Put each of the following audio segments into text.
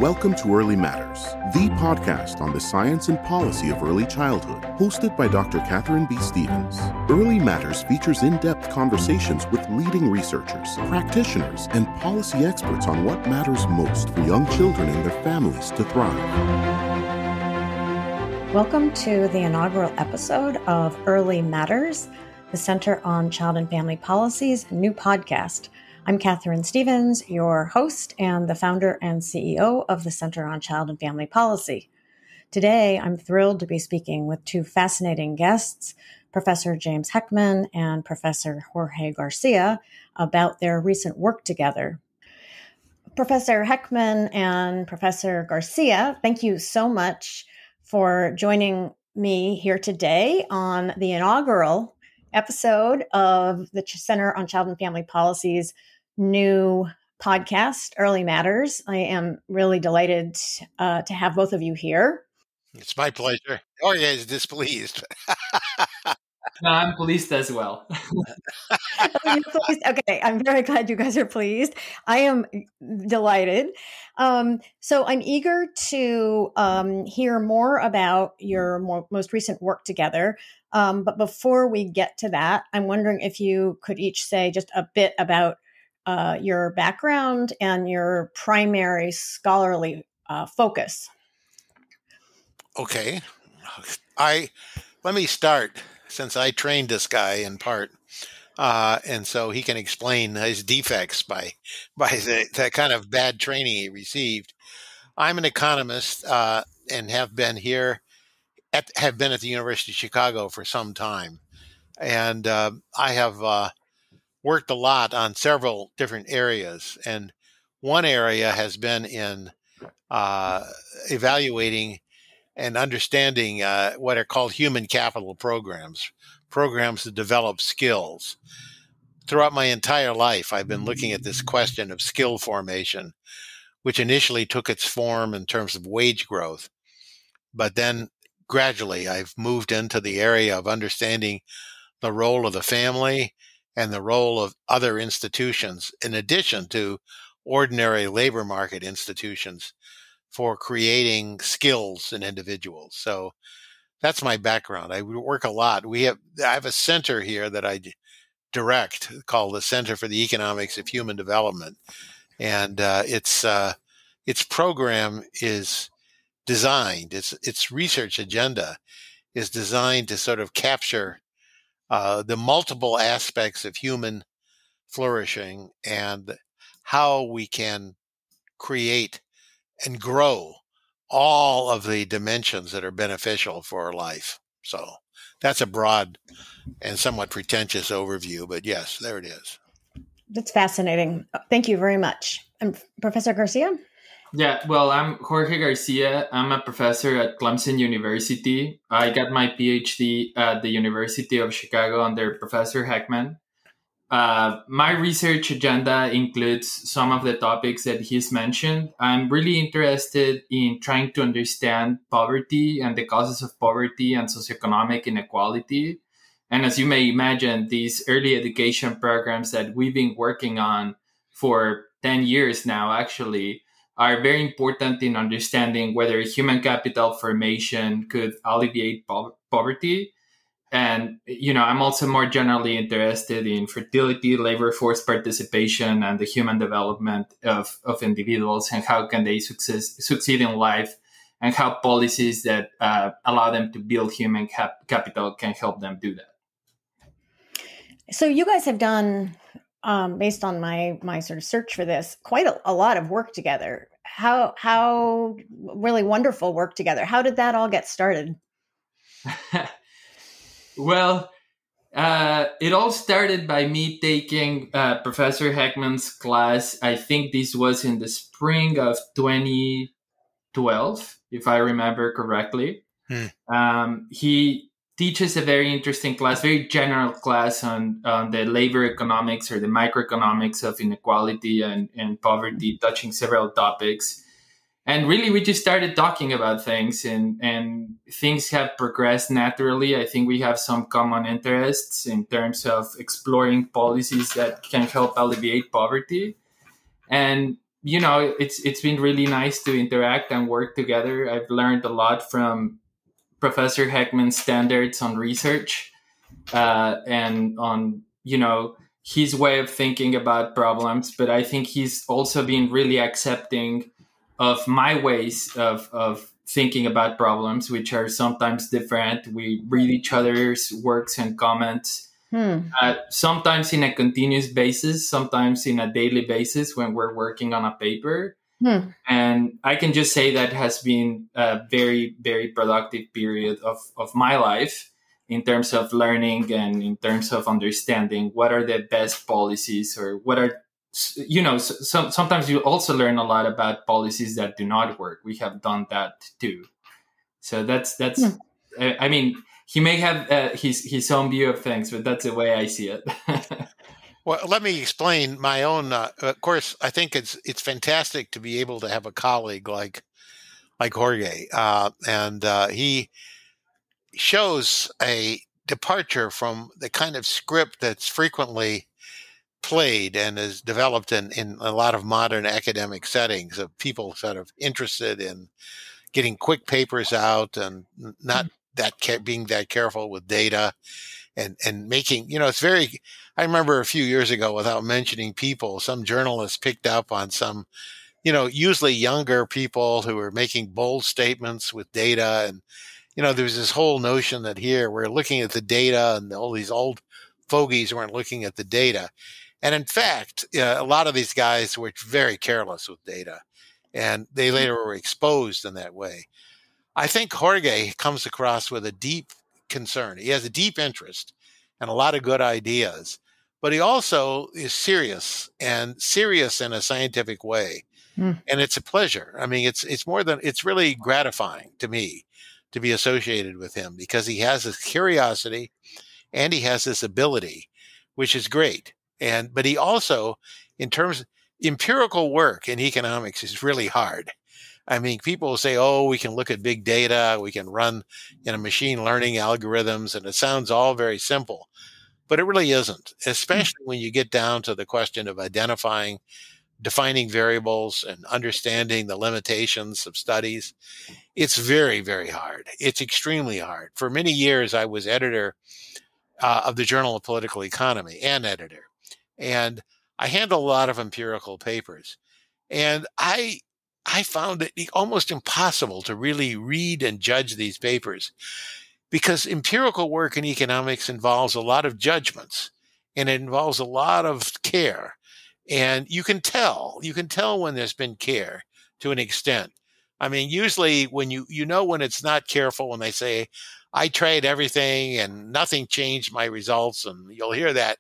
Welcome to Early Matters, the podcast on the science and policy of early childhood, hosted by Dr. Katharine Stevens. Early Matters features in-depth conversations with leading researchers, practitioners, and policy experts on what matters most for young children and their families to thrive. Welcome to the inaugural episode of Early Matters, the Center on Child and Family Policy's new podcast. I'm Katharine Stevens, your host and the founder and CEO of the Center on Child and Family Policy. Today, I'm thrilled to be speaking with two fascinating guests, Professor James Heckman and Professor Jorge Garcia, about their recent work together. Professor Heckman and Professor Garcia, thank you so much for joining me here today on the inaugural episode of the Center on Child and Family Policy's new podcast, Early Matters. I am really delighted to have both of you here. It's my pleasure. Jorge is displeased. No, I'm pleased as well. You're pleased? Okay, I'm very glad you guys are pleased. I am delighted. So I'm eager to hear more about your most recent work together. But before we get to that, I'm wondering if you could each say just a bit about your background and your primary scholarly focus. Okay. Let me start, since I trained this guy in part, and so he can explain his defects by the kind of bad training he received. I'm an economist and have been at the University of Chicago for some time, and I have worked a lot on several different areas, and one area has been in evaluating and understanding what are called human capital programs to develop skills. Throughout my entire life, I've been looking at this question of skill formation, which initially took its form in terms of wage growth, but then gradually I've moved into the area of understanding the role of the family and the role of other institutions, in addition to ordinary labor market institutions, for creating skills in individuals. So that's my background. I work a lot. I have a center here that I direct called the Center for the Economics of Human Development, and its program is designed. Its research agenda is designed to sort of capture the multiple aspects of human flourishing and how we can create and grow all of the dimensions that are beneficial for our life. So that's a broad and somewhat pretentious overview, but yes, there it is. That's fascinating. Thank you very much. And Professor Garcia? Yeah, well, I'm Jorge Garcia. I'm a professor at Clemson University. I got my PhD at the University of Chicago under Professor Heckman. My research agenda includes some of the topics that he's mentioned. I'm really interested in trying to understand poverty and the causes of poverty and socioeconomic inequality. And as you may imagine, these early education programs that we've been working on for 10 years now, actually, are very important in understanding whether human capital formation could alleviate poverty. And, I'm also more generally interested in fertility, labor force participation, and the human development of individuals and how can they succeed in life, and how policies that allow them to build human capital can help them do that. So you guys have done, based on my sort of search for this, quite a lot of work together. How really wonderful work together. How did that all get started? Well, it all started by me taking Professor Heckman's class. I think this was in the spring of 2012, if I remember correctly. He teaches a very interesting class, very general class on the labor economics or the microeconomics of inequality and poverty, touching several topics. And really, we just started talking about things, and things have progressed naturally. I think we have some common interests in terms of exploring policies that can help alleviate poverty. And it's been really nice to interact and work together. I've learned a lot from Professor Heckman's standards on research, and on, his way of thinking about problems. But I think he's also been really accepting of my ways of thinking about problems, which are sometimes different. We read each other's works and comments, sometimes in a continuous basis, sometimes in a daily basis when we're working on a paper. And I can just say that has been a very, very productive period of my life in terms of learning and in terms of understanding what are the best policies, or what are, sometimes you also learn a lot about policies that do not work. We have done that too. So that's, I mean, he may have his own view of things, but that's the way I see it. Well, let me explain my own. Of course, I think it's fantastic to be able to have a colleague like Jorge, and he shows a departure from the kind of script that's frequently played and is developed in a lot of modern academic settings of people sort of interested in getting quick papers out and not being that careful with data. And making, it's very, I remember a few years ago, without mentioning people, some journalists picked up on some, usually younger people who were making bold statements with data. And, there was this whole notion that here we're looking at the data and all these old fogies weren't looking at the data. And in fact, a lot of these guys were very careless with data, and they later were exposed in that way. I think Jorge comes across with a deep concern. He has a deep interest and a lot of good ideas, but he also is serious in a scientific way. And it's a pleasure. I mean, it's really gratifying to me to be associated with him, because he has this curiosity and he has this ability, which is great. But he also, in terms of empirical work in economics, is really hard. I mean, people will say, oh, we can look at big data, we can run machine learning algorithms, and it sounds all very simple, but it really isn't, especially when you get down to the question of defining variables and understanding the limitations of studies. It's very, very hard. It's extremely hard. For many years, I was editor of the Journal of Political Economy and editor, and I handled a lot of empirical papers. And I found it almost impossible to really read and judge these papers, because empirical work in economics involves a lot of judgments, and it involves a lot of care. And you can tell when there's been care to an extent. I mean, usually when when it's not careful, when they say, I tried everything and nothing changed my results, and you'll hear that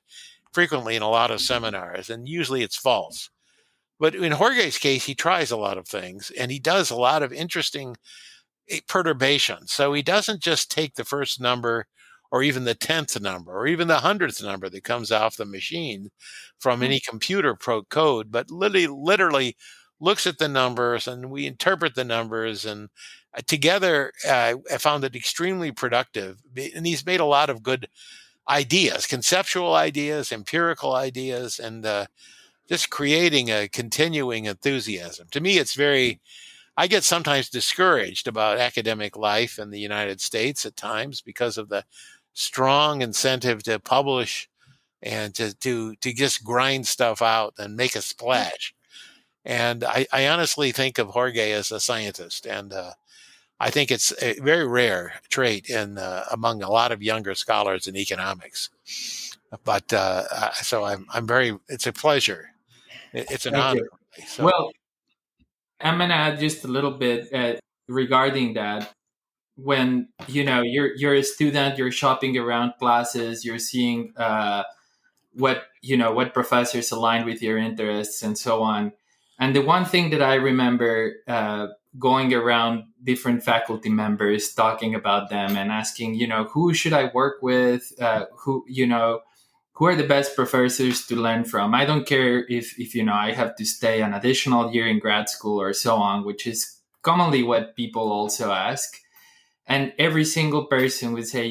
frequently in a lot of seminars, and usually it's false. But in Jorge's case, he tries a lot of things, and he does a lot of interesting perturbations. So he doesn't just take the first number or even the 10th number or even the 100th number that comes off the machine from any computer code, but literally looks at the numbers, and we interpret the numbers. And together, I found it extremely productive. And he's made a lot of good ideas, conceptual ideas, empirical ideas, and just creating a continuing enthusiasm. To me, I get sometimes discouraged about academic life in the United States at times because of the strong incentive to publish and to just grind stuff out and make a splash. And I honestly think of Jorge as a scientist, and I think it's a very rare trait among a lot of younger scholars in economics. But so it's a pleasure. It's an honor. So. Well, I'm going to add just a little bit regarding that. When, you're a student, you're shopping around classes, you're seeing what professors align with your interests and so on. And the one thing that I remember going around different faculty members, talking about them and asking, who should I work with? Who are the best professors to learn from? I don't care if I have to stay an additional year in grad school or so on, which is commonly what people also ask. And every single person would say,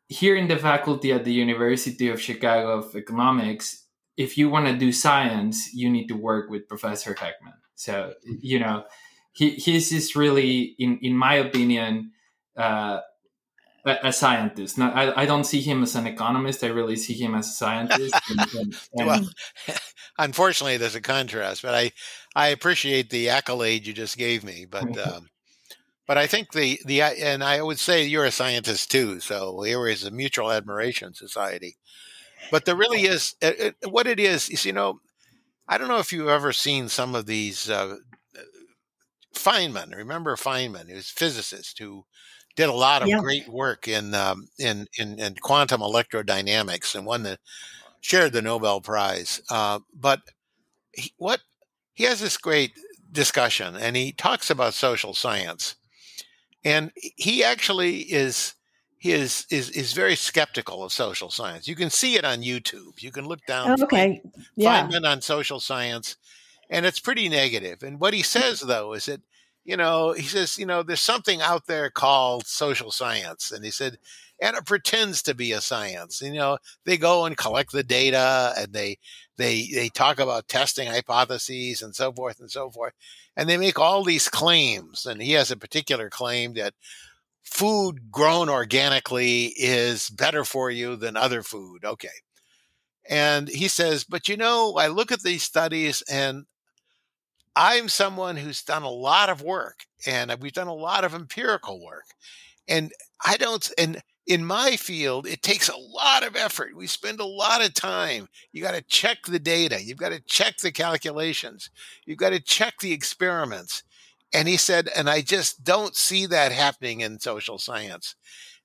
here in the faculty at the University of Chicago of Economics, if you want to do science, you need to work with Professor Heckman. So, he's just really, in my opinion, a scientist. No, I don't see him as an economist. I really see him as a scientist. Well, unfortunately, there's a contrast, but I appreciate the accolade you just gave me. But I think and I would say you're a scientist too. So here is a mutual admiration society. But there really is what it is, I don't know if you've ever seen some of these Feynman. Remember Feynman? He was a physicist who did a lot of great work in quantum electrodynamics and shared the Nobel Prize. But he has this great discussion, and he talks about social science, and he actually is very skeptical of social science. You can see it on YouTube. You can look down Feynman on social science, and it's pretty negative. And what he says, though, is that, he says, there's something out there called social science. And he said, and it pretends to be a science. They go and collect the data, and they talk about testing hypotheses and so forth and so forth. And they make all these claims. And he has a particular claim that food grown organically is better for you than other food. Okay. And he says, but I look at these studies, and I'm someone who's done a lot of work, and we've done a lot of empirical work. And in my field, it takes a lot of effort. We spend a lot of time. You got to check the data. You've got to check the calculations. You've got to check the experiments. And he said, and I just don't see that happening in social science.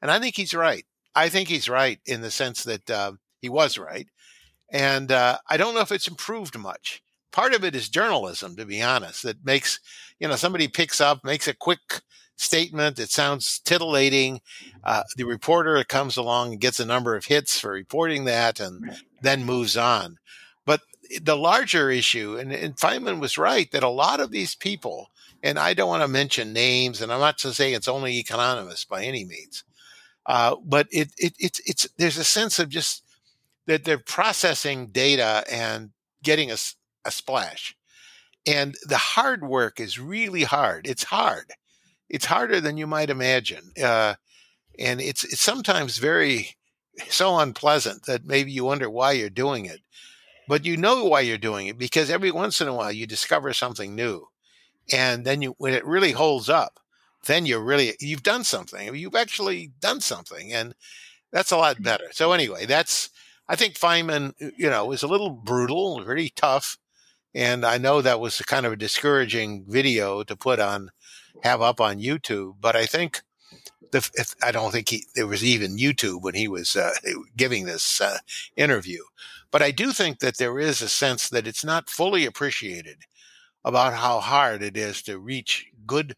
And I think he's right. I think he's right in the sense that he was right. And I don't know if it's improved much. Part of it is journalism, to be honest, that makes, somebody makes a quick statement. It sounds titillating. The reporter comes along and gets a number of hits for reporting that and then moves on. But the larger issue, and Feynman was right, that a lot of these people, and I don't want to mention names, and I'm not to say it's only economists by any means, but it's there's a sense of just that they're processing data and getting a splash. And the hard work is really hard. It's hard. It's harder than you might imagine. And it's sometimes so unpleasant that maybe you wonder why you're doing it. But you know why you're doing it, because every once in a while you discover something new. And then when it really holds up, then you've done something. You've actually done something. And that's a lot better. So anyway, I think Feynman, was a little brutal, pretty tough. And I know that was kind of a discouraging video to have up on YouTube. But I think I don't think there was even YouTube when he was giving this interview. But I do think that there is a sense that it's not fully appreciated about how hard it is to reach good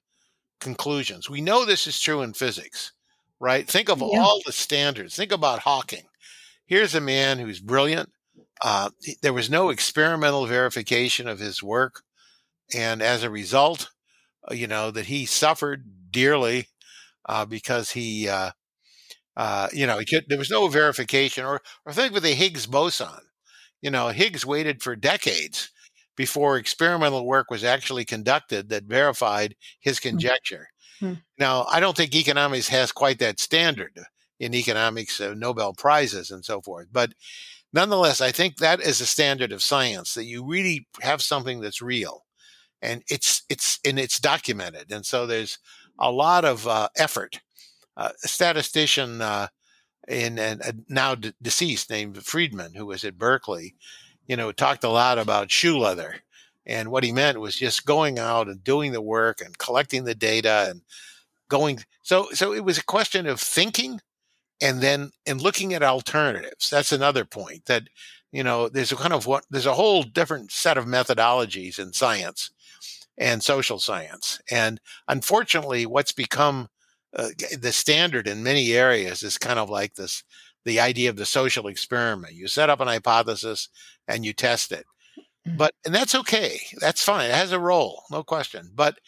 conclusions. We know this is true in physics, right? Think of all the standards. Think about Hawking. Here's a man who's brilliant. There was no experimental verification of his work. And as a result, that he suffered dearly because there was no verification or think with the Higgs boson. Higgs waited for decades before experimental work was actually conducted that verified his conjecture. Mm-hmm. Now, I don't think economics has quite that standard in economics, Nobel Prizes and so forth. But nonetheless, I think that is a standard of science, that you really have something that's real, and it's documented. And so there's a lot of effort. A statistician now deceased named Friedman, who was at Berkeley, talked a lot about shoe leather. And what he meant was just going out and doing the work and collecting the data and going. So it was a question of thinking and looking at alternatives. That's another point that, there's a whole different set of methodologies in science and social science. And unfortunately, what's become the standard in many areas is kind of like the idea of the social experiment. You set up an hypothesis and you test it. And that's okay. That's fine. It has a role, no question. But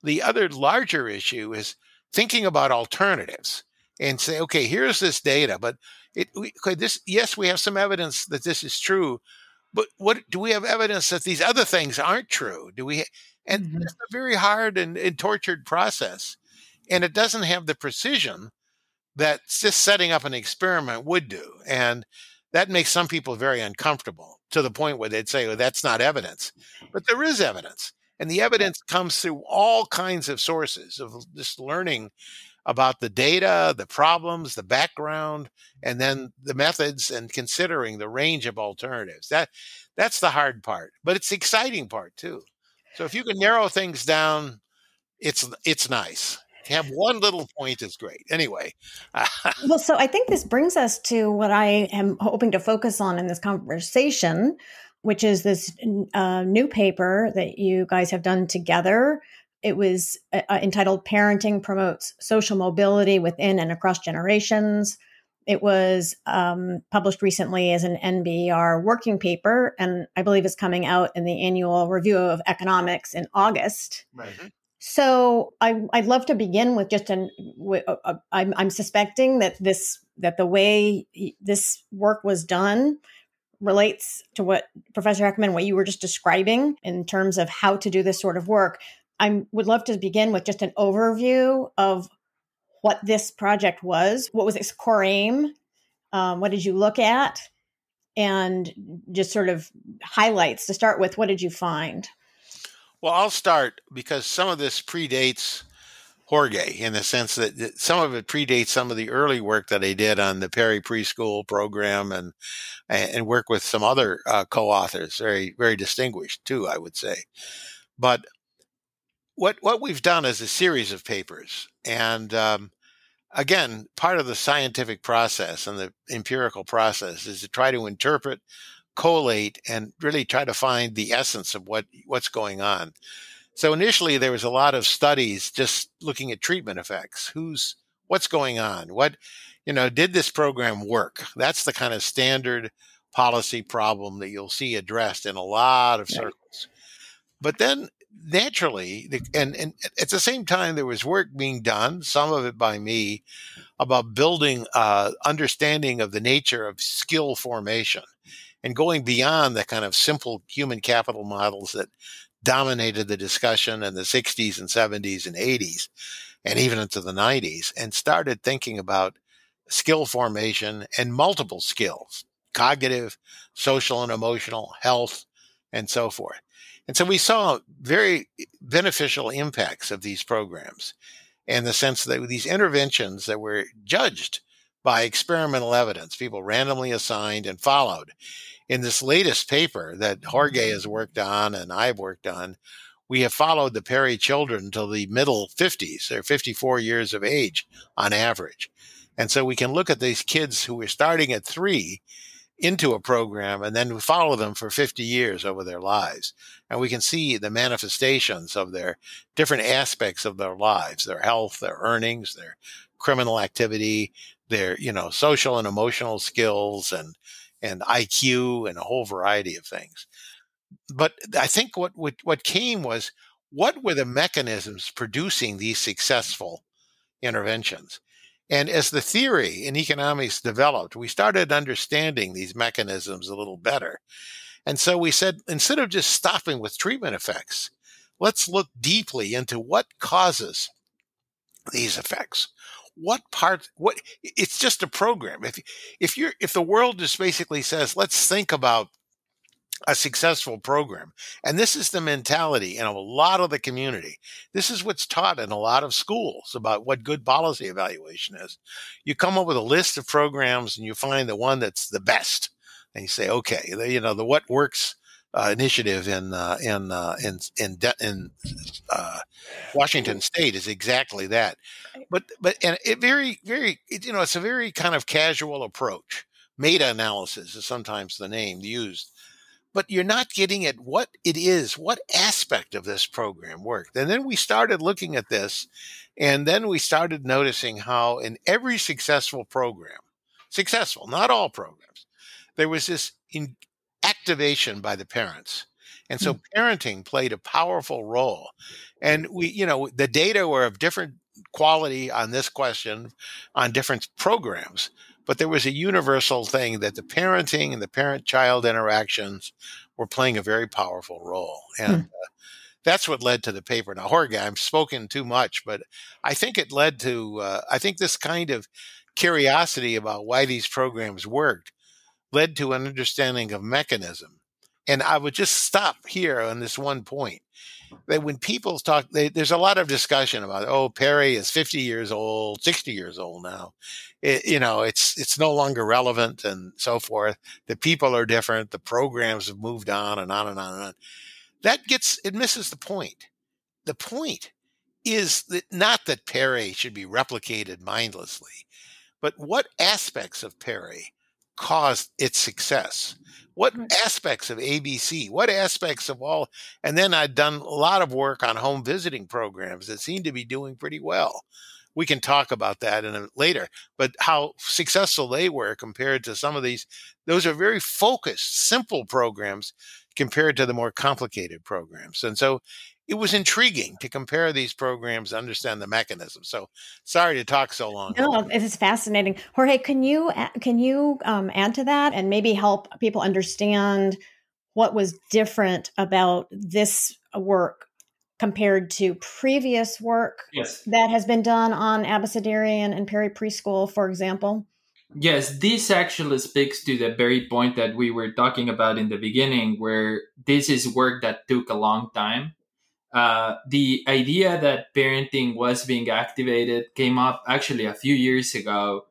the other larger issue is thinking about alternatives and say, okay, here's this data, but we have some evidence that this is true, But what do we have evidence that these other things aren't true? And Mhm. it's a very hard and tortured process, and it doesn't have the precision that just setting up an experiment would do. And that makes some people very uncomfortable to the point where they'd say, well, that's not evidence. But there is evidence. And the evidence comes through all kinds of sources of just learning about the data, the problems, the background, and then the methods and considering the range of alternatives. That's the hard part, but it's the exciting part too. So if you can narrow things down, it's nice. To have one little point is great. Anyway, Well, so I think this brings us to what I am hoping to focus on in this conversation, which is this new paper that you guys have done together. It was entitled Parenting Promotes Social Mobility Within and Across Generations. It was published recently as an NBER working paper, and I believe it's coming out in the annual review of economics in August. right. So I'd love to begin with just I'm suspecting that the way this work was done relates to what Professor Heckman, what you were just describing in terms of how to do this sort of work. I would love to begin with just an overview of what this project was. What was its core aim? What did you look at? And just sort of highlights to start with. What did you find? Well, I'll start because some of this predates Jorge in the sense that some of it predates some of the early work that I did on the Perry preschool program and work with some other co-authors, very, very distinguished too, I would say. But what we've done is a series of papers. And again, part of the scientific process and the empirical process is to try to interpret, collate, and really try to find the essence of what's going on. So initially, there was a lot of studies just looking at treatment effects. What's going on? Did this program work? That's the kind of standard policy problem that you'll see addressed in a lot of circles. But then naturally, and at the same time, there was work being done, some of it by me, about building understanding of the nature of skill formation and going beyond the kind of simple human capital models that dominated the discussion in the 60s and 70s and 80s and even into the 90s, and started thinking about skill formation and multiple skills, cognitive, social and emotional, health, and so forth. And so we saw very beneficial impacts of these programs in the sense that these interventions that were judged by experimental evidence, people randomly assigned and followed. In this latest paper that Jorge has worked on and I've worked on, we have followed the Perry children until the middle 50s. They're 54 years of age on average. And so we can look at these kids who were starting at 3 into a program and then we follow them for 50 years over their lives. And we can see the manifestations of their different aspects of their lives, their health, their earnings, their criminal activity, their, social and emotional skills and IQ and a whole variety of things. But I think what came was, what were the mechanisms producing these successful interventions? And as the theory in economics developed, we started understanding these mechanisms a little better. And so we said, instead of just stopping with treatment effects, let's look deeply into what causes these effects. It's just a program. If the world just basically says, let's think about a successful program, and this is the mentality in a lot of the community. This is what's taught in a lot of schools about what good policy evaluation is. You come up with a list of programs and you find the one that's the best, and you say, okay, the What Works initiative in Washington State is exactly that. But it it's a very kind of casual approach. Meta-analysis is sometimes the name used. But you're not getting at what it is, what aspect of this program worked. And then we started looking at this, and then we started noticing how in every successful program, not all programs, there was this activation by the parents. And so parenting played a powerful role. And the data were of different quality on this question on different programs. but there was a universal thing that the parenting and the parent-child interactions were playing a very powerful role. And that's what led to the paper. Now, Jorge, I've spoken too much, but I think it led to, I think this kind of curiosity about why these programs worked led to an understanding of mechanism. And I would just stop here on this one point. That when people talk, there's a lot of discussion about, oh, Perry is 50 years old, 60 years old now. It's no longer relevant and so forth. The people are different. The programs have moved on and on and on and on. It misses the point. The point is that not that Perry should be replicated mindlessly, but what aspects of Perry caused its success? What aspects of ABC? What aspects of all? And then I'd done a lot of work on home visiting programs that seem to be doing pretty well. We can talk about that later, but how successful they were compared to some of these. Those are very focused, simple programs compared to the more complicated programs. And so it was intriguing to compare these programs, understand the mechanism. So sorry to talk so long. No, it is fascinating. Jorge, can you add to that and maybe help people understand what was different about this work compared to previous work that has been done on Abecedarian and Perry Preschool, for example? Yes, this actually speaks to the very point that we were talking about in the beginning, where this is work that took a long time. The idea that parenting was being activated came up actually a few years ago.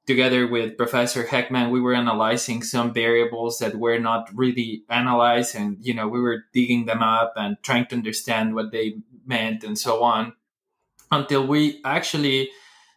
Together with Professor Heckman, we were analyzing some variables that were not really analyzed, and we were digging them up and trying to understand what they meant and so on, until we actually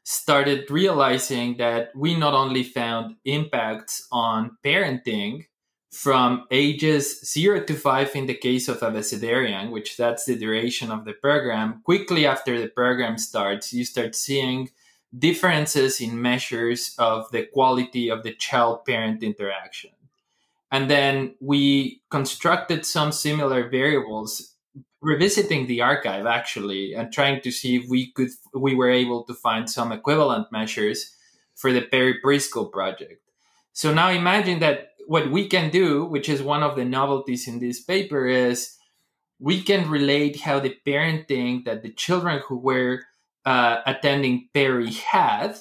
started realizing that we not only found impacts on parenting from ages 0 to 5 in the case of Abecedarian, which that's the duration of the program. Quickly after the program starts, you start seeing differences in measures of the quality of the child-parent interaction. And then we constructed some similar variables, revisiting the archive actually, and trying to see if we were able to find some equivalent measures for the Perry Preschool project. So now imagine that what we can do, which is one of the novelties in this paper, is we can relate how the parenting that the children who were attending Perry had,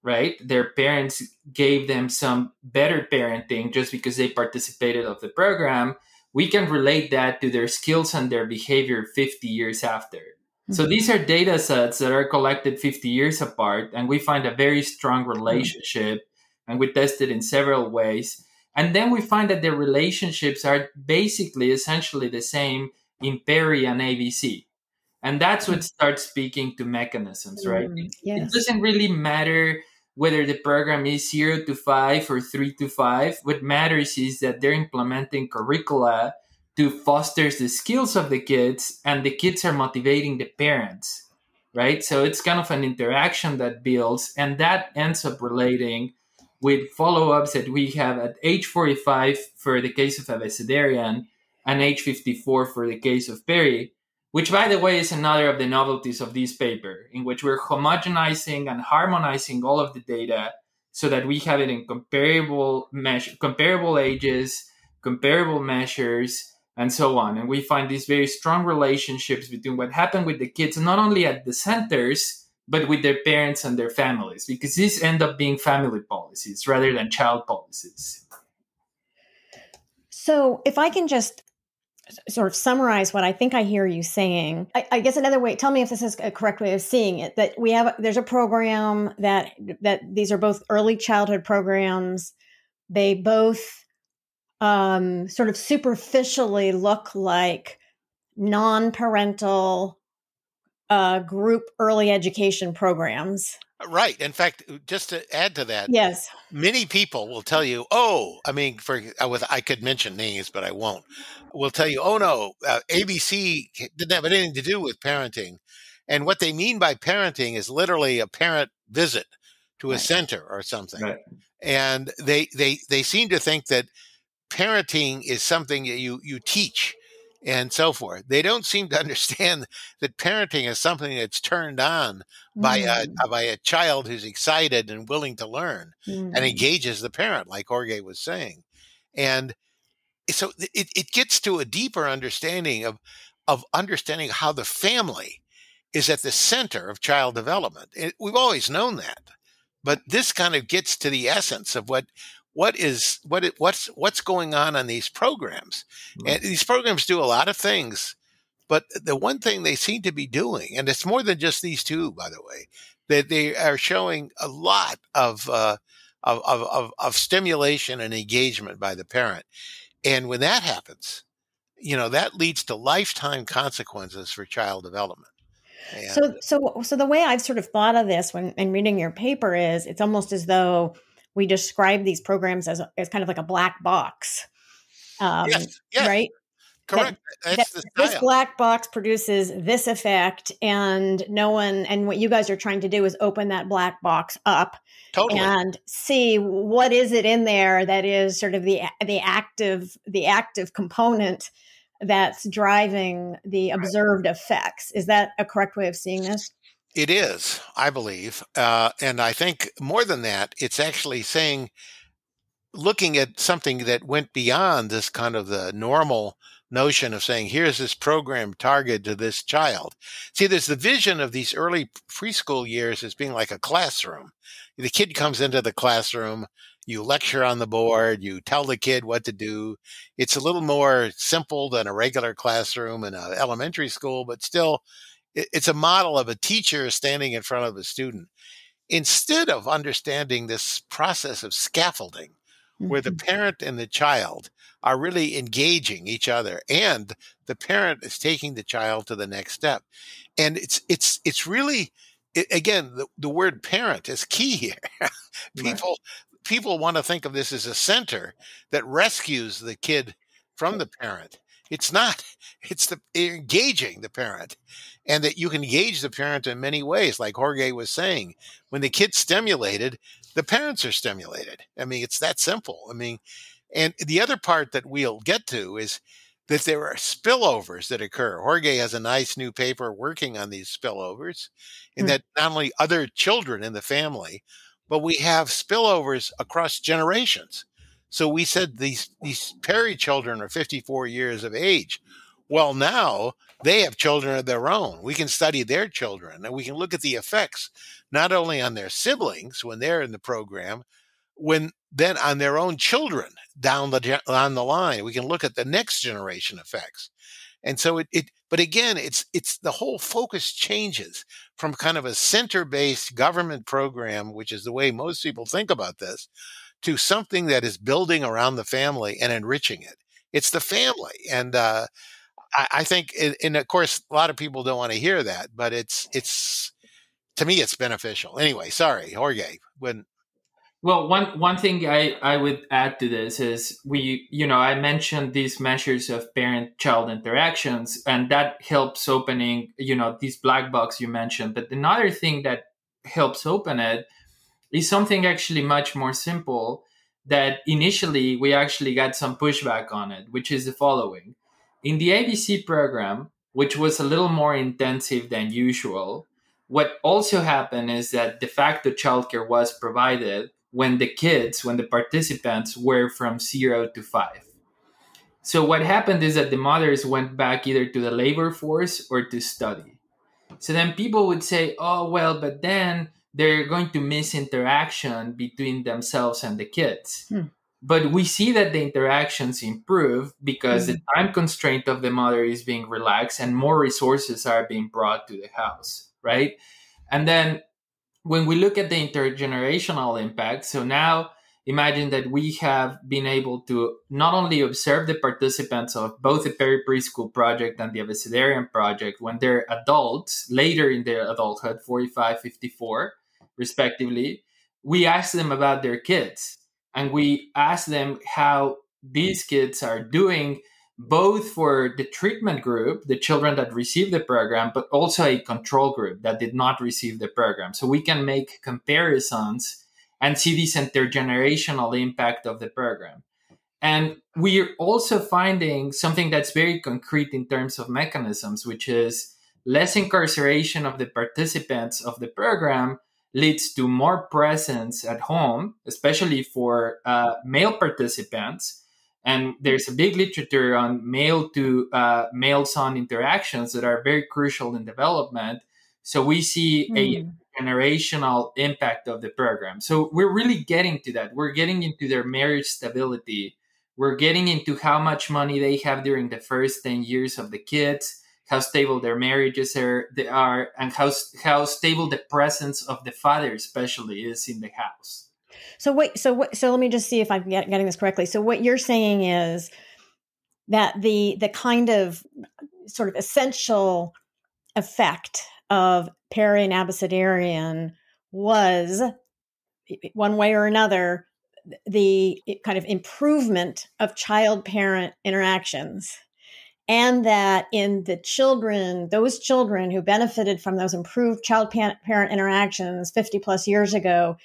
right? Their parents gave them some better parenting just because they participated of the program. We can relate that to their skills and their behavior 50 years after. Mm-hmm. So these are data sets that are collected 50 years apart, and we find a very strong relationship, and we test it in several ways. And then we find that the relationships are basically essentially the same in Perry and ABC. And that's what starts speaking to mechanisms, right? It doesn't really matter whether the program is 0 to 5 or 3 to 5. What matters is that they're implementing curricula to foster the skills of the kids, and the kids are motivating the parents, right? So it's kind of an interaction that builds, and that ends up relating with follow-ups that we have at age 45 for the case of Abecedarian and age 54 for the case of Perry, which, by the way, is another of the novelties of this paper, in which we're homogenizing and harmonizing all of the data so that we have it in comparable ages, comparable measures, and so on. And we find these very strong relationships between what happened with the kids, not only at the centers, but with their parents and their families, because these end up being family policies rather than child policies. So if I can just sort of summarize what I think I hear you saying, I guess another way, tell me if this is a correct way of seeing it, that there's a program that these are both early childhood programs. They both sort of superficially look like non-parental group early education programs. Right. In fact, just to add to that, yes, many people will tell you, I could mention names, but I won't. Will tell you, oh no, ABC didn't have anything to do with parenting. And what they mean by parenting is literally a parent visit to a center or something. Right. And they seem to think that parenting is something that you teach and so forth. They don't seem to understand that parenting is something that's turned on by a child who's excited and willing to learn and engages the parent, like Jorge was saying. And so it gets to a deeper understanding of understanding how the family is at the center of child development. We've always known that, but this kind of gets to the essence of what's going on these programs. And these programs do a lot of things, but the one thing they seem to be doing, and it's more than just these two, by the way, that they are showing a lot of stimulation and engagement by the parent. And when that happens, that leads to lifetime consequences for child development. And So the way I've sort of thought of this when reading your paper is it's almost as though we describe these programs as kind of like a black box. Yes, right? Correct. That's the style. This black box produces this effect, and what you guys are trying to do is open that black box up and see what is it in there that is sort of the active component that's driving the observed effects. Is that a correct way of seeing this? It is, I believe. And I think more than that, it's actually looking at something that went beyond this kind of the normal notion of saying, here's this program targeted to this child. See, there's the vision of these early preschool years as being like a classroom. The kid comes into the classroom, you lecture on the board, you tell the kid what to do. It's a little more simple than a regular classroom in an elementary school, but still it's a model of a teacher standing in front of a student. Instead of understanding this process of scaffolding, where the parent and the child are really engaging each other, and the parent is taking the child to the next step. And it's really, again, the word parent is key here. People want to think of this as a center that rescues the kid from the parent. It's not. It's engaging the parent, and that you can engage the parent in many ways. Like Jorge was saying, when the kid's stimulated, the parents are stimulated. I mean, it's that simple. I mean, and the other part that we'll get to is that there are spillovers that occur. Jorge has a nice new paper working on these spillovers, and that not only other children in the family, but we have spillovers across generations. So we said these Perry children are 54 years of age. Well, now they have children of their own. We can study their children, and we can look at the effects not only on their siblings when they're in the program, then on their own children down the line. We can look at the next generation effects. And so but again, it's the whole focus changes from kind of a center-based government program, which is the way most people think about this, to something that is building around the family and enriching it. It's the family. And I think, and of course, a lot of people don't want to hear that, but it's to me, it's beneficial. Anyway, sorry, Jorge. Well, one thing I would add to this is I mentioned these measures of parent-child interactions, and that helps opening, these black box you mentioned. But another thing that helps open it is something actually much more simple that initially we actually got some pushback on it, which is the following. In the ABC program, which was a little more intensive than usual, what also happened is that de facto childcare was provided when the participants were from 0 to 5. So what happened is that the mothers went back either to the labor force or to study. So then people would say, oh, well, but then they're going to miss interaction between themselves and the kids. But we see that the interactions improve because the time constraint of the mother is being relaxed and more resources are being brought to the house, right? And then when we look at the intergenerational impact, so now imagine that we have been able to not only observe the participants of both the peri-preschool project and the Abecedarian project when they're adults, later in their adulthood, 45, 54, respectively, we ask them about their kids. And we ask them how these kids are doing, both for the treatment group, the children that received the program, but also a control group that did not receive the program. So we can make comparisons and see this intergenerational impact of the program. And we're also finding something that's very concrete in terms of mechanisms, which is less incarceration of the participants of the program leads to more presence at home, especially for male participants. And there's a big literature on male to male son interactions that are very crucial in development. So we see a generational impact of the program. So we're really getting to that. We're getting into their marriage stability. We're getting into how much money they have during the first 10 years of the kids, how stable their marriages are, and how stable the presence of the father especially is in the house. So let me just see if I'm getting this correctly. So what you're saying is that the kind of sort of essential effect of Perry and Abecedarian was, one way or another, the kind of improvement of child-parent interactions. And that in the children, those children who benefited from those improved child-parent interactions 50 plus years ago,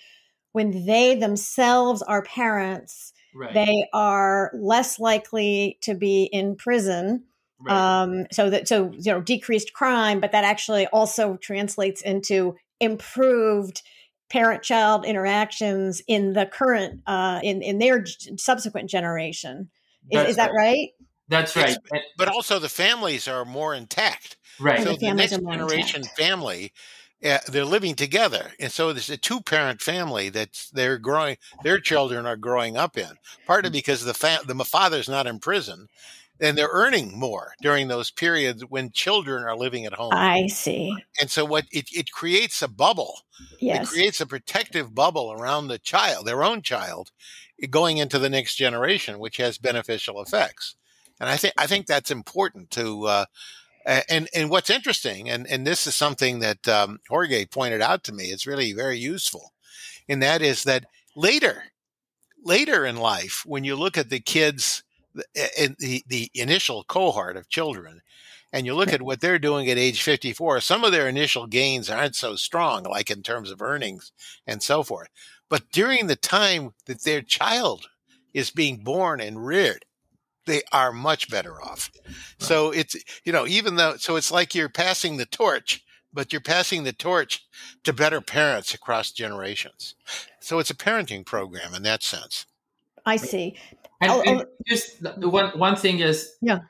when they themselves are parents, Right. they are less likely to be in prison. Right. So decreased crime, but that actually also translates into improved parent-child interactions in the current, in their subsequent generation. Is that right? That's Yes, right. but also the families are more intact. Right. So And the the families next are more generation intact. family, they're living together, and so there's a two-parent family that's they're growing. Their children are growing up in. Partly because the father's not in prison, and they're earning more during those periods when children are living at home. I see. And so what it creates a bubble. It Yes. creates a protective bubble around the child, their own child, going into the next generation, which has beneficial effects. And I think that's important to. And what's interesting, and this is something that Jorge pointed out to me, it's really very useful, and that is that later in life, when you look at the kids in the initial cohort of children, and you look at what they're doing at age 54, some of their initial gains aren't so strong, like in terms of earnings and so forth. But during the time that their child is being born and reared, they are much better off. So it's, even though, so it's like you're passing the torch, but you're passing the torch to better parents across generations. So it's a parenting program in that sense. I see. And just one thing is, Yeah.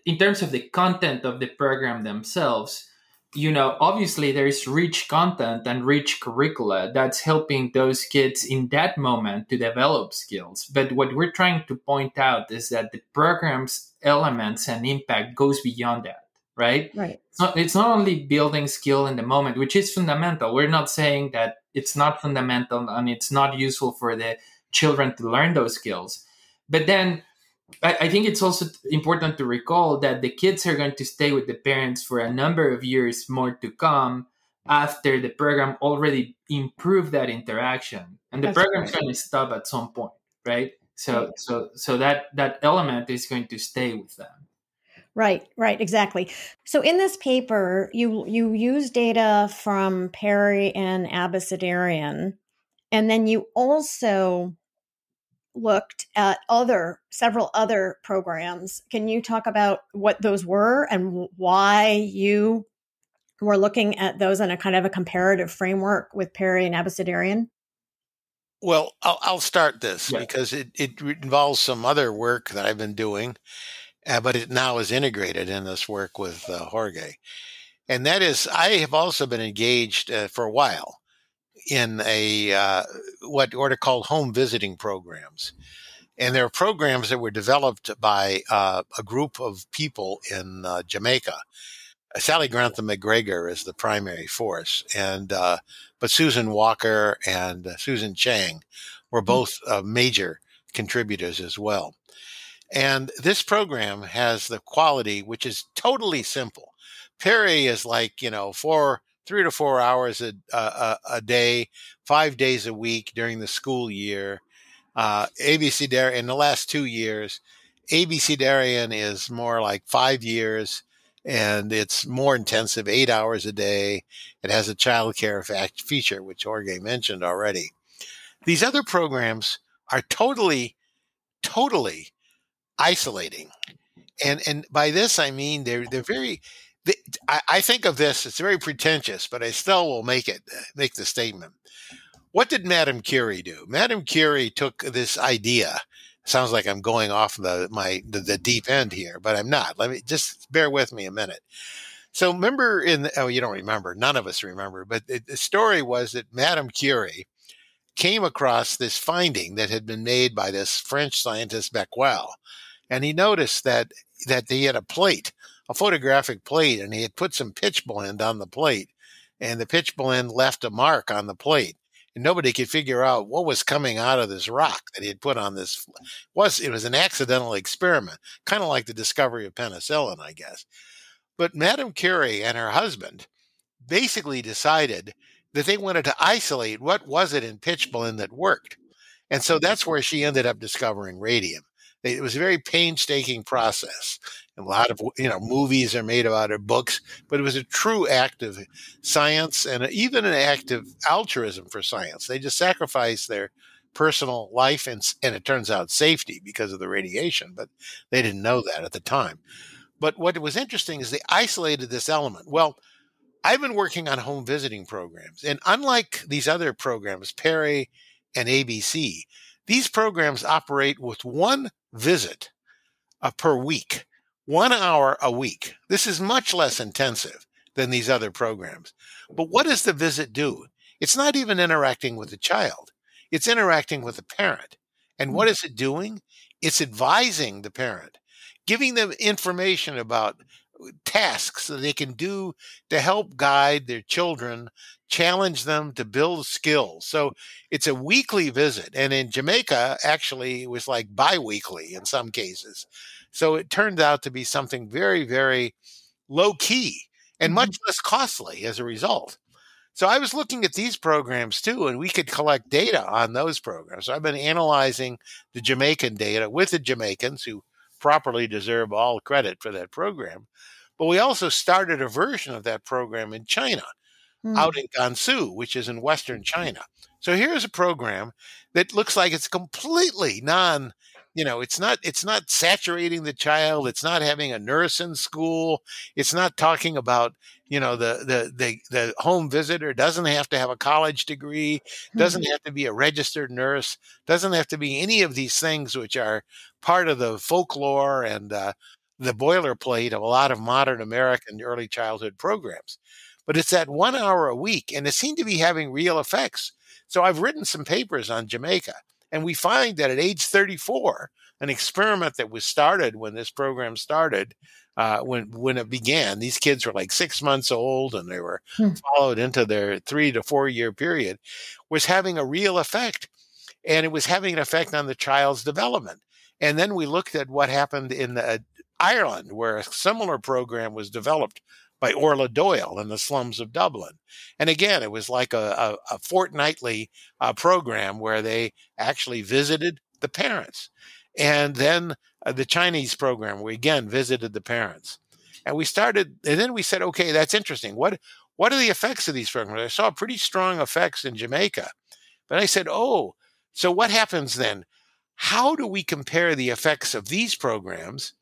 in terms of the content of the program themselves, obviously there's rich content and rich curricula that's helping those kids in that moment to develop skills. But what we're trying to point out is that the program's elements and impact goes beyond that, right? Right. It's not only building skill in the moment, which is fundamental. We're not saying that it's not fundamental and it's not useful for the children to learn those skills. But then I think it's also important to recall that the kids are going to stay with the parents for a number of years more to come after the program already improved that interaction. And the program's going to stop at some point, right? So that element is going to stay with them. Right, exactly. So in this paper, you use data from Perry and Abecedarian, and then you also looked at several other programs. Can you talk about what those were and why you were looking at those in a kind of a comparative framework with Perry and Abecedarian? Well, I'll start this because it involves some other work that I've been doing, but it now is integrated in this work with Jorge. And that is, I have also been engaged for a while in what are called home visiting programs. And there are programs that were developed by a group of people in Jamaica. Sally Grantham McGregor is the primary force, but Susan Walker and Susan Chang were both major contributors as well. And this program has the quality, which is totally simple. Perry is like 3 to 4 hours a day, 5 days a week during the school year. Abecedarian in the last 2 years, Abecedarian is more like 5 years, and it's more intensive, 8 hours a day. It has a child care feature, which Jorge mentioned already. These other programs are totally isolating. And by this, I mean, they're very, they, I think of this, it's very pretentious, but I still will make the statement. What did Madame Curie do? Madame Curie took this idea. Sounds like I'm going off the deep end here, but I'm not. Let me just bear with me a minute. So remember you don't remember, none of us remember, but the story was that Madame Curie came across this finding that had been made by this French scientist Becquerel. And he noticed that he had a photographic plate, and he had put some pitchblende on the plate, and the pitchblende left a mark on the plate. And nobody could figure out what was coming out of this rock that he had put on this. It was an accidental experiment, kind of like the discovery of penicillin, I guess. But Madame Curie and her husband basically decided that they wanted to isolate what was it in pitchblende that worked. And so that's where she ended up discovering radium. It was a very painstaking process. A lot of movies are made about it, books, but it was a true act of science and even an act of altruism for science. They just sacrificed their personal life and it turns out safety because of the radiation, but they didn't know that at the time. But what was interesting is they isolated this element. Well, I've been working on home visiting programs, and unlike these other programs, Perry and ABC, these programs operate with one visit per week, 1 hour a week. This is much less intensive than these other programs. But what does the visit do? It's not even interacting with the child. It's interacting with the parent. And what is it doing? It's advising the parent, giving them information about tasks that they can do to help guide their children, challenge them to build skills. So it's a weekly visit. And in Jamaica, actually, it was like biweekly in some cases. So it turned out to be something very, very low key and much less costly as a result. So I was looking at these programs too, and we could collect data on those programs. So I've been analyzing the Jamaican data with the Jamaicans, who properly deserve all credit for that program. But we also started a version of that program in China, out in Gansu, which is in Western China. So here's a program that looks like it's completely it's not saturating the child. It's not having a nurse in school. It's not talking about, the home visitor doesn't have to have a college degree, doesn't have to be a registered nurse, doesn't have to be any of these things which are part of the folklore and the boilerplate of a lot of modern American early childhood programs. But it's that 1 hour a week, and it seemed to be having real effects. So I've written some papers on Jamaica, and we find that at age 34, an experiment that was started when this program started, when it began, these kids were like 6 months old, and they were followed into their 3 to 4 year period, was having a real effect. And it was having an effect on the child's development. And then we looked at what happened in Ireland, where a similar program was developed by Orla Doyle in the slums of Dublin. And again, it was like a fortnightly program where they actually visited the parents. And then the Chinese program, we again visited the parents. And then we said, okay, that's interesting. What are the effects of these programs? I saw pretty strong effects in Jamaica. But I said, so what happens then? How do we compare the effects of these programs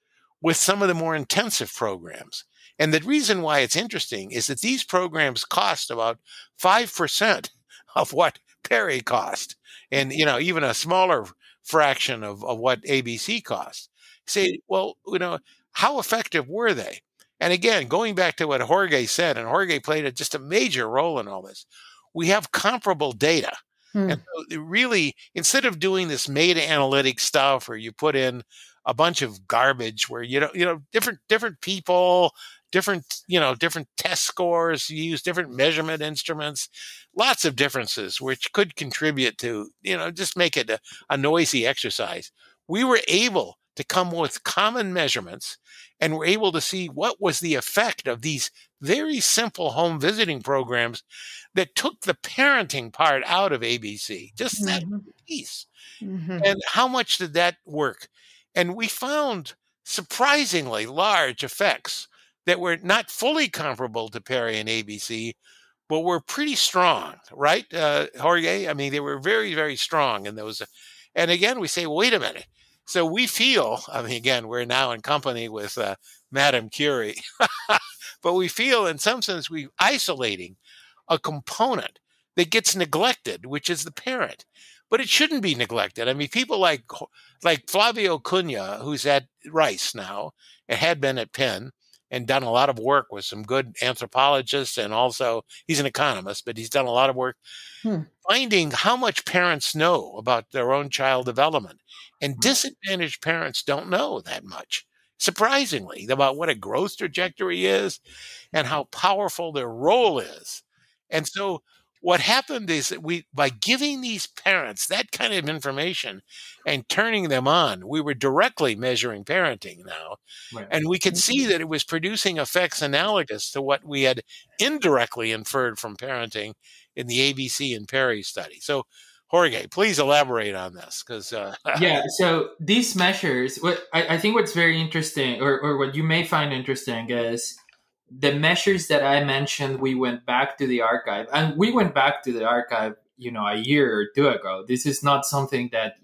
with some of the more intensive programs? And the reason why it's interesting is that these programs cost about 5% of what Perry cost, and even a smaller fraction of what ABC cost. Say, well, how effective were they? And again, going back to what Jorge said, and Jorge played just a major role in all this, we have comparable data. And so really, instead of doing this meta-analytic stuff where you put in a bunch of garbage where different people, different test scores, you use different measurement instruments, lots of differences which could contribute to just make it a noisy exercise. We were able to come with common measurements, and we're able to see what was the effect of these very simple home visiting programs that took the parenting part out of ABC, just that piece. And how much did that work? And we found surprisingly large effects that were not fully comparable to Perry and ABC, but were pretty strong, right, Jorge? I mean, they were very, very strong in those. And again, we say, wait a minute. So we feel, I mean, again, we're now in company with Madame Curie, but we feel in some sense we're isolating a component that gets neglected, which is the parent. But it shouldn't be neglected. I mean, people like Flavio Cunha, who's at Rice now, and had been at Penn, and done a lot of work with some good anthropologists, and also he's an economist, but he's done a lot of work finding how much parents know about their own child development. And disadvantaged parents don't know that much, surprisingly, about what a growth trajectory is and how powerful their role is. And so what happened is that by giving these parents that kind of information and turning them on, we were directly measuring parenting now. Right. And we could see that it was producing effects analogous to what we had indirectly inferred from parenting in the ABC and Perry study. So, Jorge, please elaborate on this, because yeah. So these measures, what I think what's very interesting, or what you may find interesting, is the measures that I mentioned. We went back to the archive, and we went back to the archive, a year or two ago. This is not something that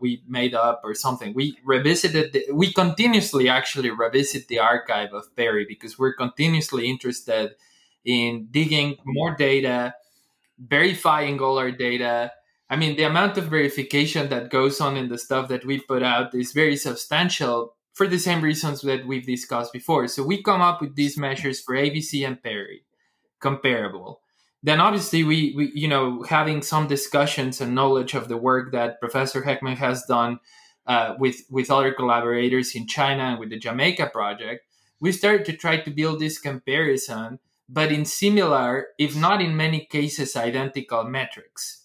we made up or something. We revisited. We continuously actually revisit the archive of Perry because we're continuously interested in digging more data, verifying all our data. I mean, the amount of verification that goes on in the stuff that we put out is very substantial for the same reasons that we've discussed before. So we come up with these measures for ABC and Perry, comparable. Then obviously we having some discussions and knowledge of the work that Professor Heckman has done with other collaborators in China and with the Jamaica project, we started to try to build this comparison, but in similar, if not in many cases, identical metrics.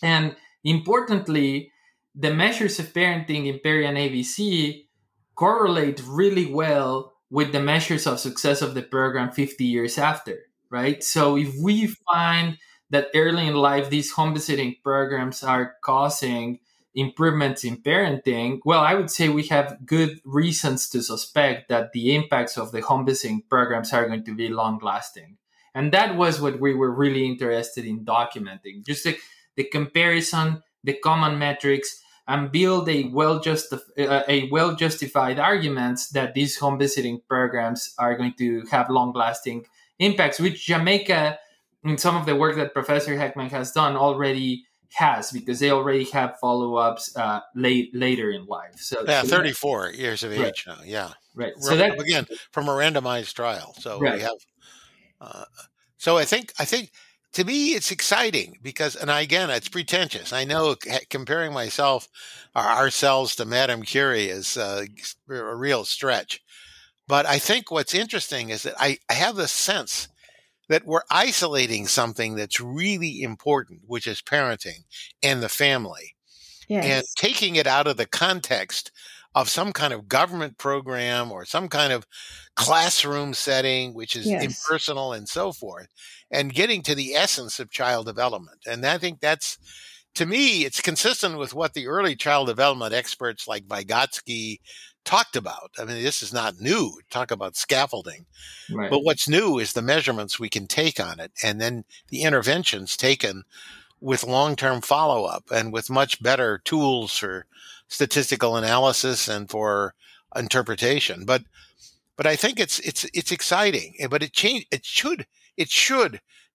And importantly, the measures of parenting in Perry and ABC correlate really well with the measures of success of the program 50 years after, right? So if we find that early in life, these home visiting programs are causing improvements in parenting, well, I would say we have good reasons to suspect that the impacts of the home visiting programs are going to be long lasting. And that was what we were really interested in documenting, just the comparison, the common metrics, and build a well-justified arguments that these home visiting programs are going to have long-lasting impacts, which Jamaica, in some of the work that Professor Heckman has done, already has, because they already have follow-ups later in life. So 34 years of age now. Yeah, right. So that again from a randomized trial. So right. we have. So I think to me it's exciting because, and again, it's pretentious. I know comparing ourselves to Madame Curie is a real stretch, but I think what's interesting is that I have the sense that we're isolating something that's really important, which is parenting and the family, and taking it out of the context of some kind of government program or some kind of classroom setting, which is impersonal and so forth, and getting to the essence of child development. And I think that's, to me, it's consistent with what the early child development experts like Vygotsky talked about. I mean, this is not new. Talk about scaffolding. Right. But what's new is the measurements we can take on it, and then the interventions taken with long-term follow-up and with much better tools for statistical analysis and for interpretation. But I think it's exciting. But it should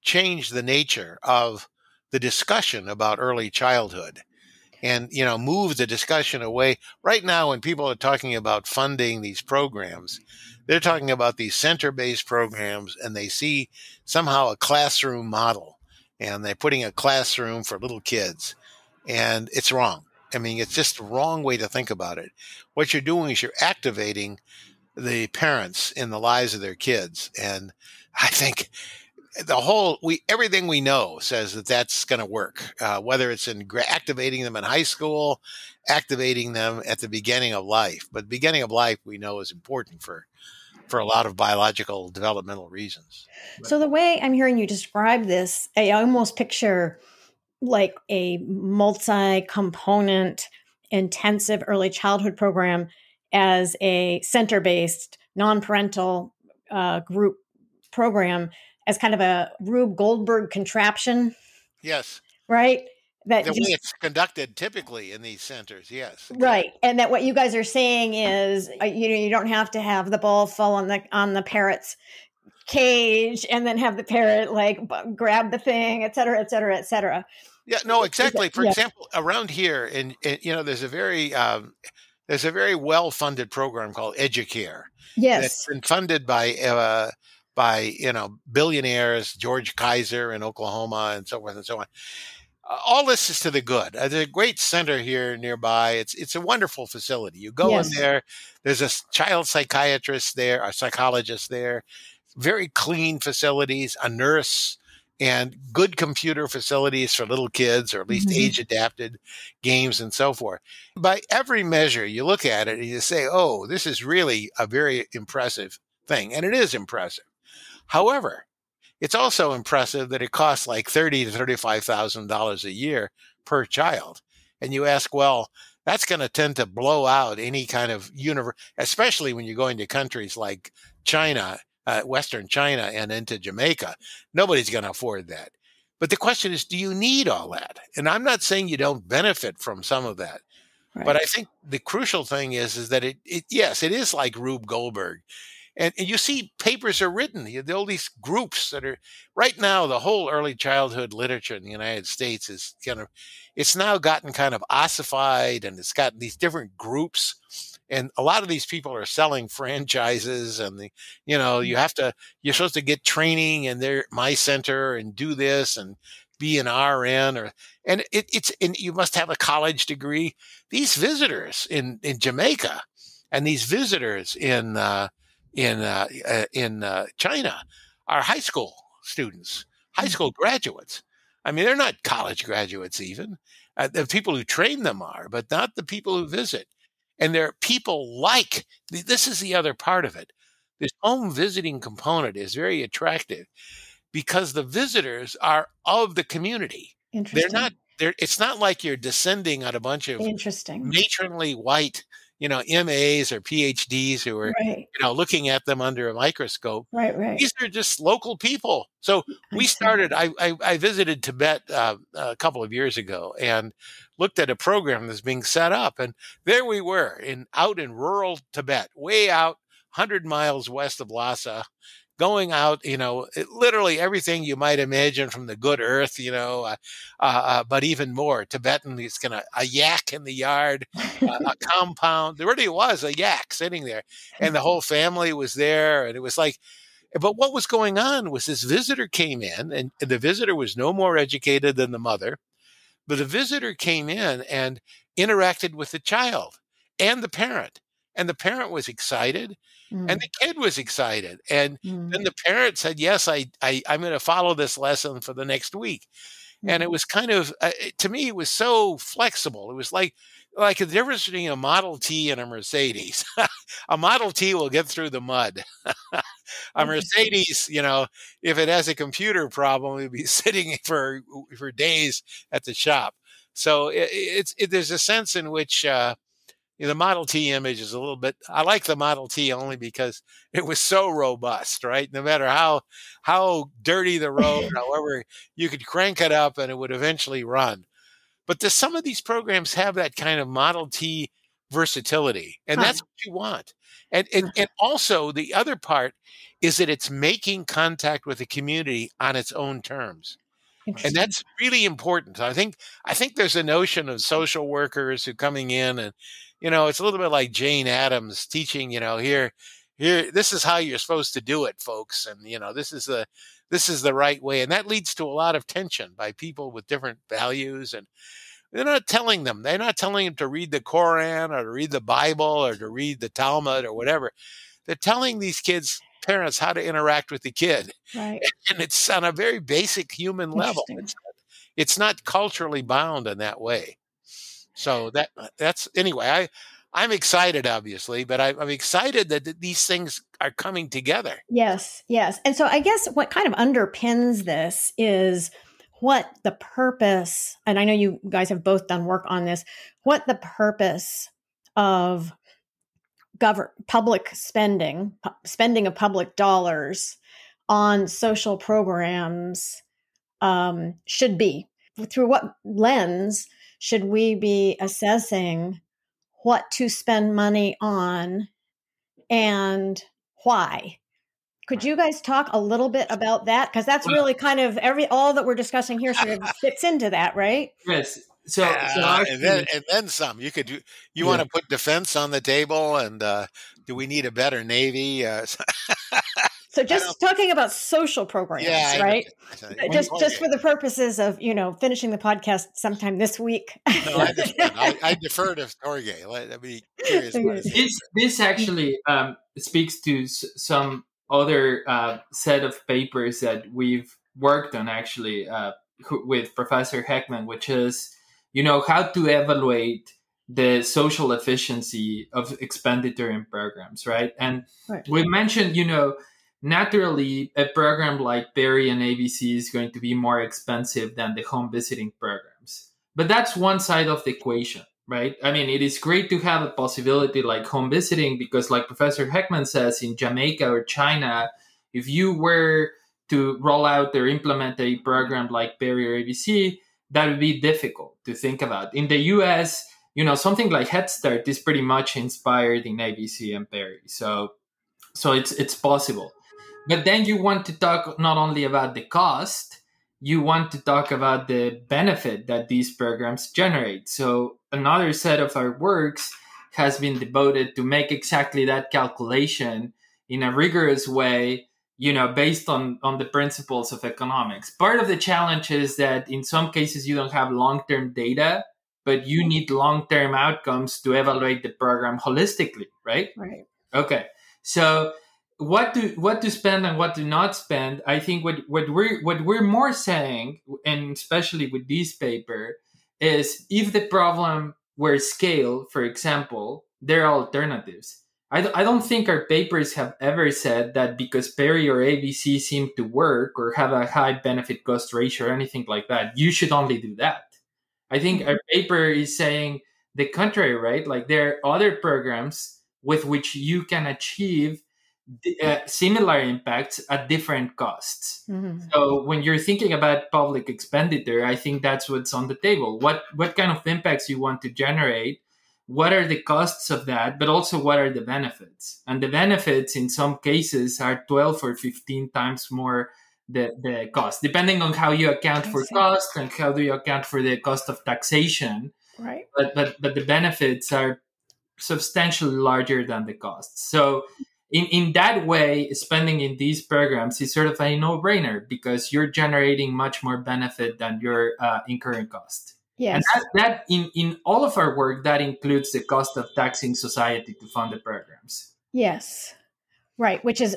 change the nature of the discussion about early childhood, and move the discussion away. Right now, when people are talking about funding these programs, they're talking about these center-based programs, and they see somehow a classroom model, and they're putting a classroom for little kids, and it's wrong. I mean, it's just the wrong way to think about it. What you're doing is you're activating the parents in the lives of their kids, and I think everything we know says that that's going to work, whether it's in activating them in high school, activating them at the beginning of life. But beginning of life, we know, is important for a lot of biological developmental reasons. So the way I'm hearing you describe this, I almost picture like a multi-component intensive early childhood program as a center-based non-parental group program, as kind of a Rube Goldberg contraption. Yes. Right? That The way just it's conducted typically in these centers. Yes, right, exactly. and that what you guys are saying is, you don't have to have the ball fall on the parrot's cage and then have the parrot like grab the thing, et cetera, et cetera, et cetera. Yeah, no, Is that, exactly. For yeah. example, around here, there's a very well-funded program called Educare that's Yes. been funded by billionaires, George Kaiser in Oklahoma, and so forth and so on. All this is to the good. There's a great center here nearby. It's a wonderful facility. You go in Yes. there. There's a child psychiatrist there, a psychologist there. Very clean facilities, a nurse, and good computer facilities for little kids, or at least Mhm. age adapted games and so forth. By every measure, you look at it and you say, "Oh, this is really a very impressive thing," and it is impressive. However, it's also impressive that it costs like $30,000 to $35,000 a year per child. And you ask, well, that's going to tend to blow out any kind of especially when you're going to countries like China, Western China, and into Jamaica. Nobody's going to afford that. But the question is, do you need all that? And I'm not saying you don't benefit from some of that. But Right. I think the crucial thing is that yes, it is like Rube Goldberg. And you see papers are written. All these groups that are right now, the whole early childhood literature in the United States is it's now gotten kind of ossified, and it's got these different groups. And a lot of these people are selling franchises, and you're supposed to get training in my center and do this and be an RN, and you must have a college degree. These visitors in Jamaica and these visitors in China are high school students, high school graduates. I mean, they're not college graduates even. The people who train them are, but not the people who visit. And they're people this is the other part of it. This home visiting component is very attractive because the visitors are of the community. They're Interesting. not it's not like you're descending on a bunch of Interesting. matronly white, MAs or PhDs who are, Right. looking at them under a microscope. Right. Right. These are just local people. So I see. I visited Tibet a couple of years ago and looked at a program that's being set up. And there we were out in rural Tibet, way out 100 miles west of Lhasa, going out, literally everything you might imagine from the good earth, but even more. Tibetan, it's a yak in the yard, a compound. There really was a yak sitting there, and the whole family was there. And it was like, but what was going on was this visitor came in, and the visitor was no more educated than the mother. But the visitor came in and interacted with the child and the parent. And the parent was excited and Mm. the kid was excited. And then Mm. the parent said, yes, I'm going to follow this lesson for the next week. And it Mm. was kind of, to me, it was so flexible. It was like the difference between a Model T and a Mercedes. A Model T will get through the mud. A Interesting. Mercedes, if it has a computer problem, it'll be sitting for days at the shop. So there's a sense in which the Model T image is a little bit. I like the Model T only because it was so robust, right? No matter how dirty the road, however, you could crank it up and it would eventually run. But some of these programs have that kind of Model T versatility, and Huh. that's what you want. And also the other part is that it's making contact with the community on its own terms. And Interesting. that's really important. I think there's a notion of social workers who coming in and, it's a little bit like Jane Addams teaching, here, this is how you're supposed to do it, folks. And, this is the right way. And that leads to a lot of tension by people with different values. And they're not telling them to read the Koran or to read the Bible or to read the Talmud or whatever. They're telling these kids, parents, how to interact with the kid. Right. And it's on a very basic human level. Interesting. It's not culturally bound in that way. So that's anyway. I'm excited, obviously, but I'm excited that these things are coming together. Yes. Yes. And so I guess what kind of underpins this is what the purpose, and I know you guys have both done work on this, what the purpose of public spending of public dollars on social programs should be. through what lens should we be assessing what to spend money on and why? Could you guys talk a little bit about that? Because that's really kind of all that we're discussing here sort of fits into that, right? Yes. So and actually, then some. You could yeah. want to put defense on the table, and do we need a better Navy? So just talking about social programs, right? Just for the purposes of, finishing the podcast sometime this week. No, I understand. I defer to Jorge. I'd be curious. This actually speaks to some other set of papers that we've worked on actually with Professor Heckman, which is, how to evaluate the social efficiency of expenditure in programs, right? And we mentioned, naturally, a program like Perry and ABC is going to be more expensive than the home visiting programs. But that's one side of the equation, right? I mean, it is great to have a possibility like home visiting because, like Professor Heckman says, in Jamaica or China, if you were to roll out or implement a program like Perry or ABC, that would be difficult to think about. In the US, something like Head Start is pretty much inspired in ABC and Perry. So it's possible. But then you want to talk not only about the cost, you want to talk about the benefit that these programs generate. So another set of our works has been devoted to make exactly that calculation in a rigorous way, based on the principles of economics. Part of the challenge is that in some cases you don't have long-term data, but you need long-term outcomes to evaluate the program holistically, right? Right. Okay. So what to spend and what to not spend, I think what we're more saying, and especially with this paper, is if the problem were scale, for example, there are alternatives. I don't think our papers have ever said that because Perry or ABC seem to work or have a high benefit cost ratio or anything like that, you should only do that. I think our paper is saying the contrary, right? Like there are other programs with which you can achieve similar impacts at different costs. Mm-hmm. So when you're thinking about public expenditure, I think that's what's on the table. What kind of impacts you want to generate? What are the costs of that? But also what are the benefits? And the benefits in some cases are 12 or 15 times more the cost, depending on how you account for cost and how do you account for the cost of taxation. Right. But the benefits are substantially larger than the costs. So in that way, spending in these programs is sort of a no-brainer because you're generating much more benefit than your incurring cost. Yes. And that in all of our work, that includes the cost of taxing society to fund the programs. Yes. Right. Which is,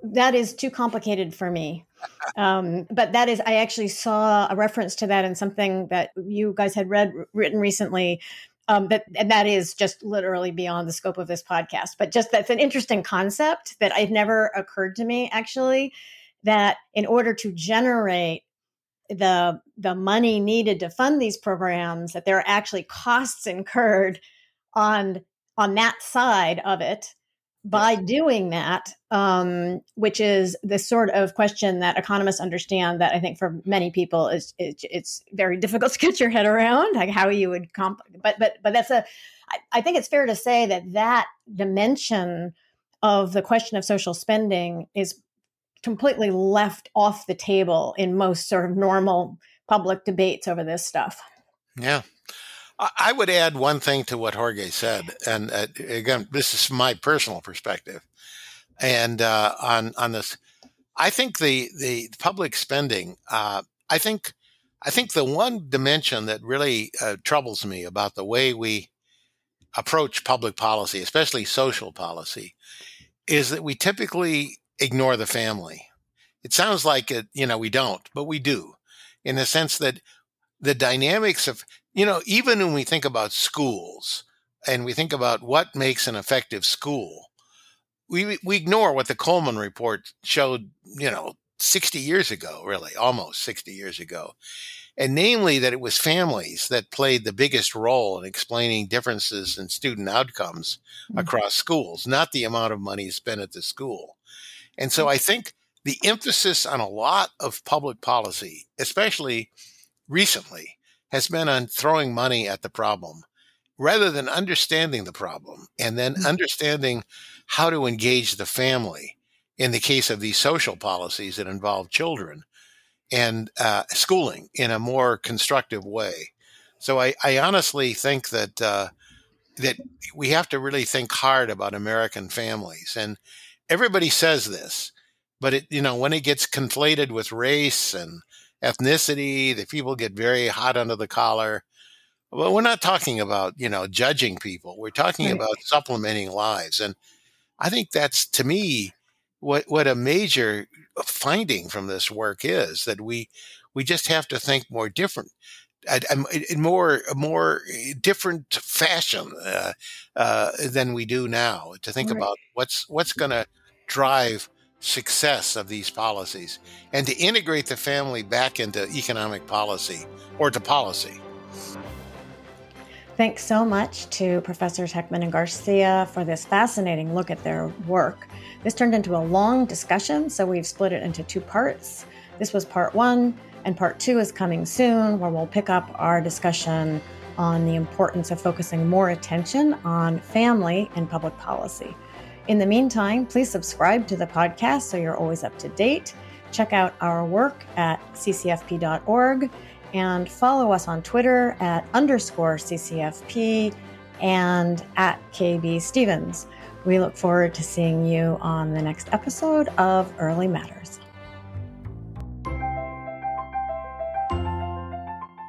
that is too complicated for me. But that is, I actually saw a reference to that in something that you guys had written recently. That is just literally beyond the scope of this podcast, but just that's an interesting concept that had never occurred to me actually, that in order to generate the money needed to fund these programs, that there are actually costs incurred on that side of it by doing that, which is the sort of question that economists understand that I think for many people it's very difficult to get your head around, like how you would but that's I think it's fair to say that dimension of the question of social spending is completely left off the table in most sort of normal public debates over this stuff. Yeah. I would add one thing to what Jorge said, and again, this is my personal perspective. And on this, I think the public spending. I think the one dimension that really troubles me about the way we approach public policy, especially social policy, is that we typically ignore the family. It sounds like we don't, but we do, in the sense that the dynamics of, even when we think about schools and we think about what makes an effective school, we ignore what the Coleman report showed, 60 years ago, really, almost 60 years ago. And namely that it was families that played the biggest role in explaining differences in student outcomes across schools, not the amount of money spent at the school. And so I think the emphasis on a lot of public policy, especially recently has been on throwing money at the problem rather than understanding the problem and then understanding how to engage the family in the case of these social policies that involve children and schooling in a more constructive way. So I honestly think that that we have to really think hard about American families. And everybody says this, but when it gets conflated with race and ethnicity, the people get very hot under the collar. Well, we're not talking about, judging people. We're talking Right. about supplementing lives. And I think that's, to me, what a major finding from this work is, that we just have to think more different, in more different fashion than we do now, to think Right. about what's going to drive success of these policies and to integrate the family back into economic policy or to policy. Thanks so much to Professors Heckman and Garcia for this fascinating look at their work. This turned into a long discussion, so we've split it into 2 parts. This was part 1, and part 2 is coming soon, where we'll pick up our discussion on the importance of focusing more attention on family and public policy. In the meantime, please subscribe to the podcast so you're always up to date. Check out our work at ccfp.org and follow us on Twitter at _CCFP and at KB Stevens. We look forward to seeing you on the next episode of Early Matters.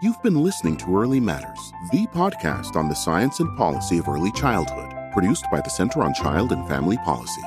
You've been listening to Early Matters, the podcast on the science and policy of early childhood, produced by the Center on Child and Family Policy.